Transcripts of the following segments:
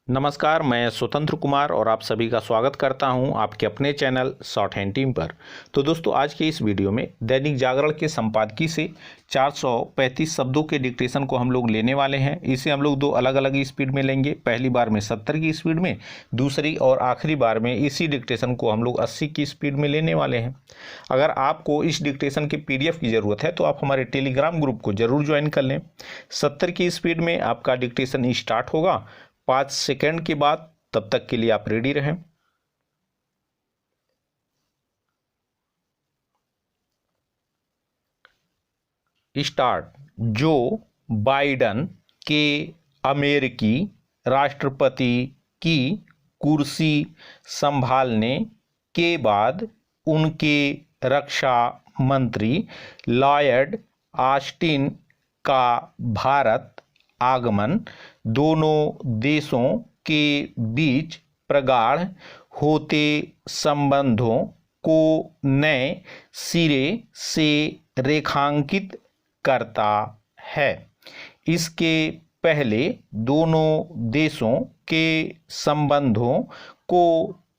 नमस्कार, मैं स्वतंत्र कुमार और आप सभी का स्वागत करता हूं आपके अपने चैनल शॉर्ट हैंड टीम पर। तो दोस्तों, आज के इस वीडियो में दैनिक जागरण के संपादकीय से 435 शब्दों के डिक्टेशन को हम लोग लेने वाले हैं। इसे हम लोग दो अलग अलग स्पीड में लेंगे। पहली बार में 70 की स्पीड में, दूसरी और आखिरी बार में इसी डिक्टेशन को हम लोग 80 की स्पीड में लेने वाले हैं। अगर आपको इस डिक्टेशन के PDF की ज़रूरत है तो आप हमारे टेलीग्राम ग्रुप को ज़रूर ज्वाइन कर लें। 70 की स्पीड में आपका डिक्टेशन स्टार्ट होगा 5 सेकंड के बाद। तब तक के लिए आप रेडी रहें। स्टार्ट। जो बाइडन के अमेरिकी राष्ट्रपति की कुर्सी संभालने के बाद उनके रक्षा मंत्री लॉयड ऑस्टिन का भारत आगमन दोनों देशों के बीच प्रगाढ़ होते संबंधों को नए सिरे से रेखांकित करता है। इसके पहले दोनों देशों के संबंधों को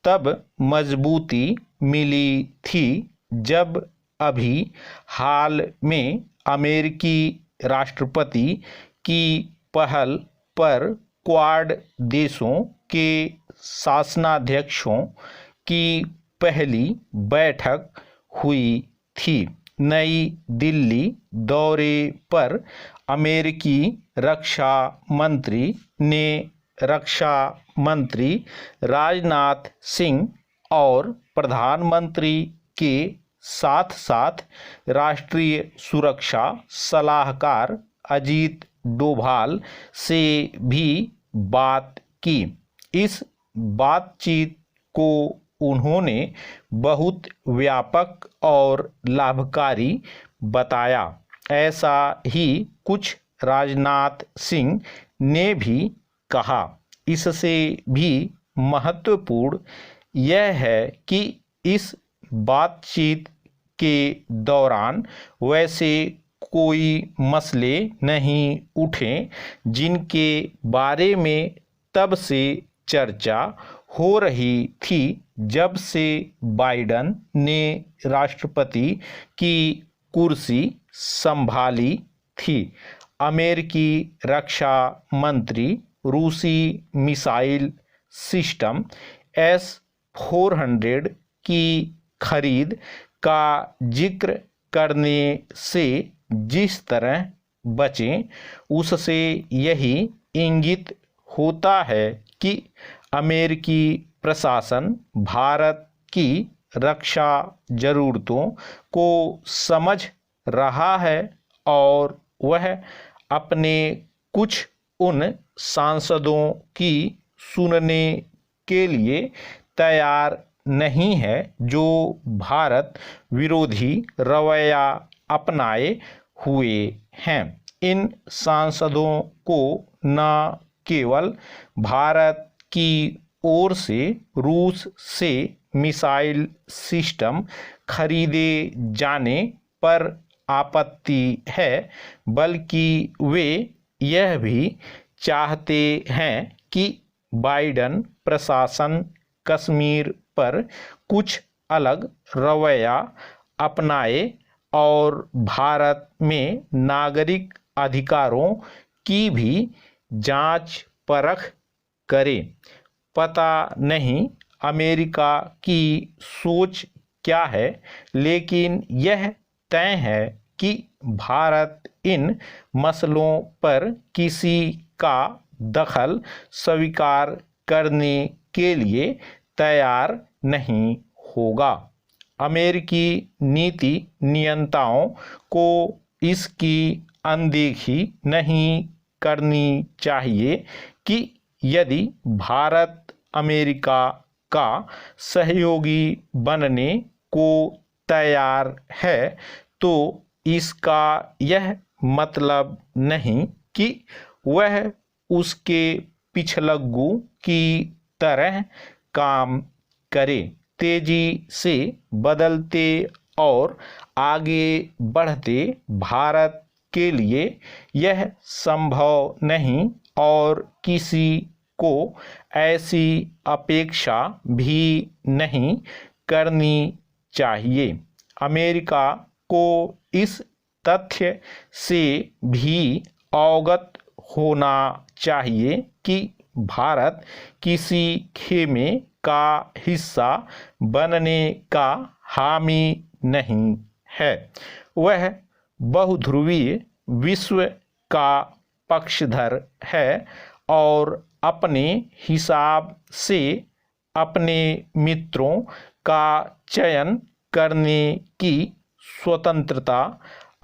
तब मजबूती मिली थी जब अभी हाल में अमेरिकी राष्ट्रपति की पहल पर क्वाड देशों के शासनाध्यक्षों की पहली बैठक हुई थी। नई दिल्ली दौरे पर अमेरिकी रक्षा मंत्री ने रक्षा मंत्री राजनाथ सिंह और प्रधानमंत्री के साथ साथ राष्ट्रीय सुरक्षा सलाहकार अजीत डोभाल से भी बात की। इस बातचीत को उन्होंने बहुत व्यापक और लाभकारी बताया। ऐसा ही कुछ राजनाथ सिंह ने भी कहा। इससे भी महत्वपूर्ण यह है कि इस बातचीत के दौरान वैसे कोई मसले नहीं उठे जिनके बारे में तब से चर्चा हो रही थी जब से बाइडन ने राष्ट्रपति की कुर्सी संभाली थी। अमेरिकी रक्षा मंत्री रूसी मिसाइल सिस्टम S-400 की खरीद का जिक्र करने से जिस तरह बचें, उससे यही इंगित होता है कि अमेरिकी प्रशासन भारत की रक्षा जरूरतों को समझ रहा है और वह अपने कुछ उन सांसदों की सुनने के लिए तैयार नहीं है जो भारत विरोधी रवैया अपनाए हुए हैं। इन सांसदों को न केवल भारत की ओर से रूस से मिसाइल सिस्टम खरीदे जाने पर आपत्ति है, बल्कि वे यह भी चाहते हैं कि बाइडन प्रशासन कश्मीर पर कुछ अलग रवैया अपनाए और भारत में नागरिक अधिकारों की भी जांच परख करे। पता नहीं अमेरिका की सोच क्या है, लेकिन यह तय है कि भारत इन मसलों पर किसी का दखल स्वीकार करने के लिए तैयार नहीं होगा। अमेरिकी नीति नियंताओं को इसकी अनदेखी नहीं करनी चाहिए कि यदि भारत अमेरिका का सहयोगी बनने को तैयार है तो इसका यह मतलब नहीं कि वह उसके पिछलग्गू की तरह काम करे। तेजी से बदलते और आगे बढ़ते भारत के लिए यह संभव नहीं और किसी को ऐसी अपेक्षा भी नहीं करनी चाहिए। अमेरिका को इस तथ्य से भी अवगत होना चाहिए कि भारत किसी खेमे का हिस्सा बनने का हामी नहीं है। वह बहुध्रुवीय विश्व का पक्षधर है और अपने हिसाब से अपने मित्रों का चयन करने की स्वतंत्रता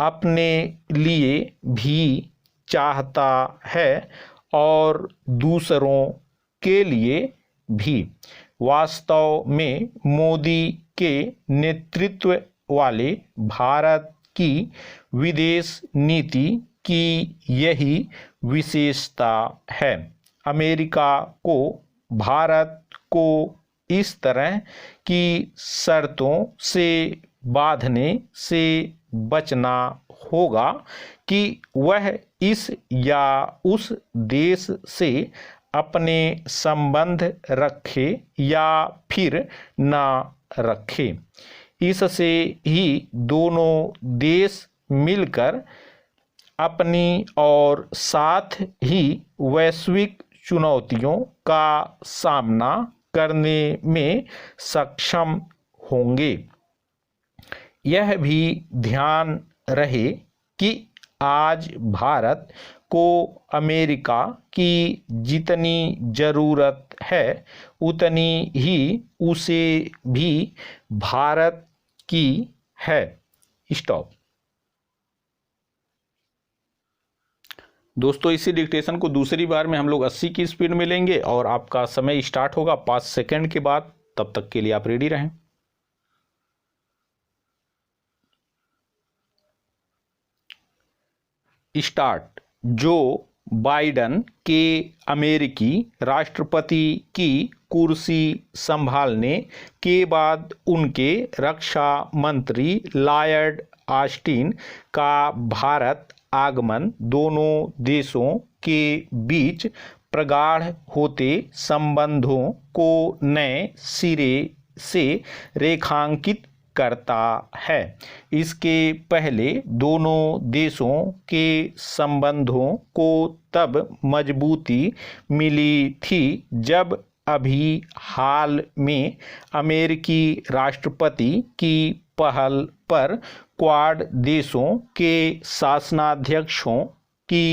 अपने लिए भी चाहता है और दूसरों के लिए भी। वास्तव में मोदी के नेतृत्व वाले भारत की विदेश नीति की यही विशेषता है। अमेरिका को भारत को इस तरह की शर्तों से बांधने से बचना होगा कि वह इस या उस देश से अपने संबंध रखे या फिर ना रखे। इससे ही दोनों देश मिलकर अपनी और साथ ही वैश्विक चुनौतियों का सामना करने में सक्षम होंगे। यह भी ध्यान रहे कि आज भारत को अमेरिका की जितनी ज़रूरत है उतनी ही उसे भी भारत की है। स्टॉप। दोस्तों, इसी डिक्टेशन को दूसरी बार में हम लोग 80 की स्पीड में लेंगे और आपका समय स्टार्ट होगा 5 सेकंड के बाद। तब तक के लिए आप रेडी रहें। स्टार्ट। जो बाइडन के अमेरिकी राष्ट्रपति की कुर्सी संभालने के बाद उनके रक्षा मंत्री लॉयड ऑस्टिन का भारत आगमन दोनों देशों के बीच प्रगाढ़ होते संबंधों को नए सिरे से रेखांकित करता है। इसके पहले दोनों देशों के संबंधों को तब मजबूती मिली थी जब अभी हाल में अमेरिकी राष्ट्रपति की पहल पर क्वाड देशों के शासनाध्यक्षों की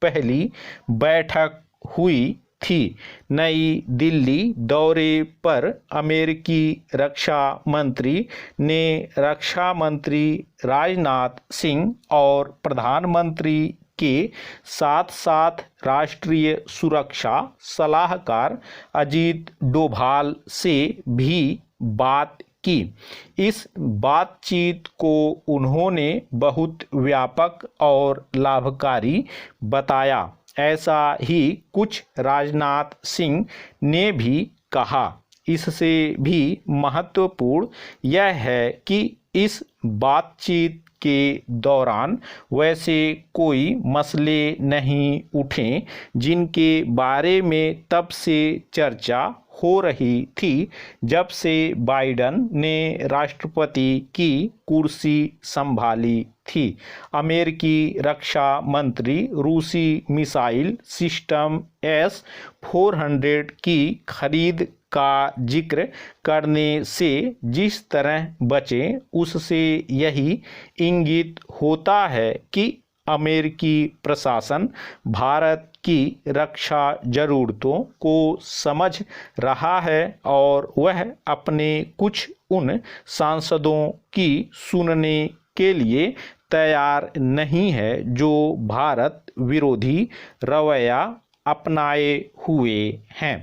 पहली बैठक हुई थी। नई दिल्ली दौरे पर अमेरिकी रक्षा मंत्री ने रक्षा मंत्री राजनाथ सिंह और प्रधानमंत्री के साथ साथ राष्ट्रीय सुरक्षा सलाहकार अजीत डोभाल से भी बात की। इस बातचीत को उन्होंने बहुत व्यापक और लाभकारी बताया। ऐसा ही कुछ राजनाथ सिंह ने भी कहा। इससे भी महत्वपूर्ण यह है कि इस बातचीत के दौरान वैसे कोई मसले नहीं उठे जिनके बारे में तब से चर्चा हो रही थी जब से बाइडन ने राष्ट्रपति की कुर्सी संभाली थी। अमेरिकी रक्षा मंत्री रूसी मिसाइल सिस्टम S-400 की खरीद का जिक्र करने से जिस तरह बचे उससे यही इंगित होता है कि अमेरिकी प्रशासन भारत की रक्षा जरूरतों को समझ रहा है और वह अपने कुछ उन सांसदों की सुनने के लिए तैयार नहीं है जो भारत विरोधी रवैया अपनाए हुए हैं।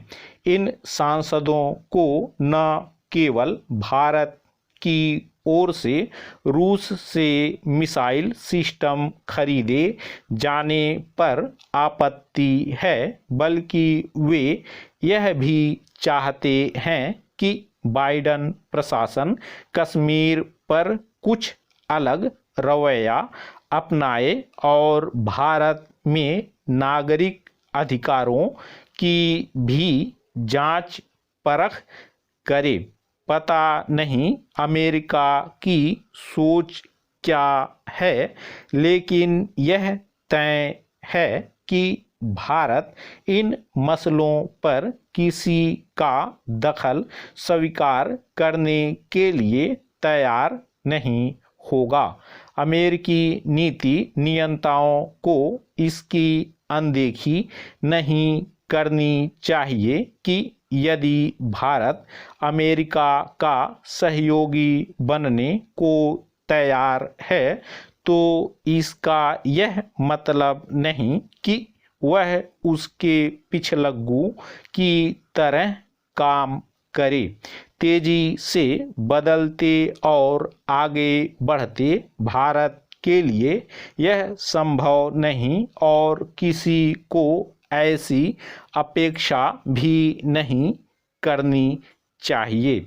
इन सांसदों को न केवल भारत की ओर से रूस से मिसाइल सिस्टम खरीदे जाने पर आपत्ति है बल्कि वे यह भी चाहते हैं कि बाइडन प्रशासन कश्मीर पर कुछ अलग रवैया अपनाए और भारत में नागरिक अधिकारों की भी जांच परख करे। पता नहीं अमेरिका की सोच क्या है, लेकिन यह तय है कि भारत इन मसलों पर किसी का दखल स्वीकार करने के लिए तैयार नहीं होगा। अमेरिकी नीति नियंताओं को इसकी अनदेखी नहीं करनी चाहिए कि यदि भारत अमेरिका का सहयोगी बनने को तैयार है तो इसका यह मतलब नहीं कि वह उसके पिछलग्गू की तरह काम करे। तेजी से बदलते और आगे बढ़ते भारत के लिए यह संभव नहीं और किसी को ऐसी अपेक्षा भी नहीं करनी चाहिए।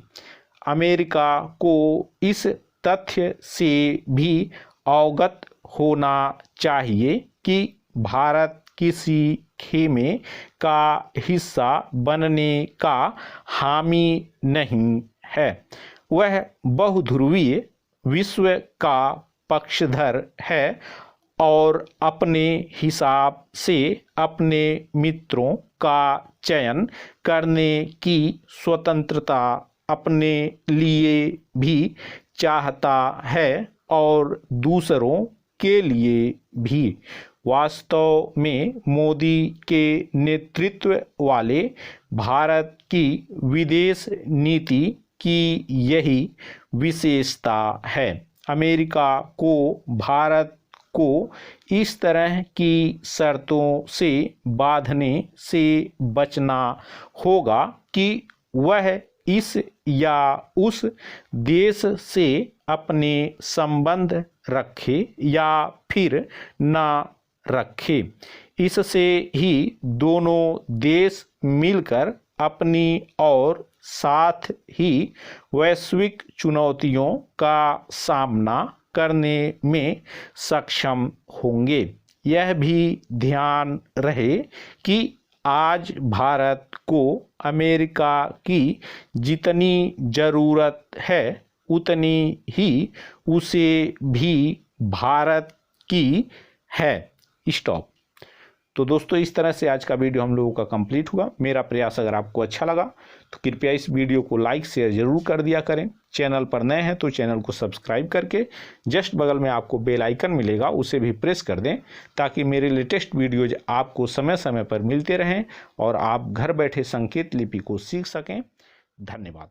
अमेरिका को इस तथ्य से भी अवगत होना चाहिए कि भारत किसी खेमे का हिस्सा बनने का हामी नहीं है। वह बहुध्रुवीय विश्व का पक्षधर है और अपने हिसाब से अपने मित्रों का चयन करने की स्वतंत्रता अपने लिए भी चाहता है और दूसरों के लिए भी। वास्तव में मोदी के नेतृत्व वाले भारत की विदेश नीति की यही विशेषता है। अमेरिका को भारत को इस तरह की शर्तों से बांधने से बचना होगा कि वह इस या उस देश से अपने संबंध रखे या फिर ना रखे। इससे ही दोनों देश मिलकर अपनी और साथ ही वैश्विक चुनौतियों का सामना करने में सक्षम होंगे। यह भी ध्यान रहे कि आज भारत को अमेरिका की जितनी ज़रूरत है उतनी ही उसे भी भारत की है। स्टॉप। तो दोस्तों इस तरह से आज का वीडियो हम लोगों का कंप्लीट हुआ। मेरा प्रयास अगर आपको अच्छा लगा तो कृपया इस वीडियो को लाइक शेयर जरूर कर दिया करें। चैनल पर नए हैं तो चैनल को सब्सक्राइब करके जस्ट बगल में आपको बेल आइकन मिलेगा, उसे भी प्रेस कर दें ताकि मेरे लेटेस्ट वीडियोज आपको समय समय पर मिलते रहें और आप घर बैठे संकेत लिपि को सीख सकें। धन्यवाद।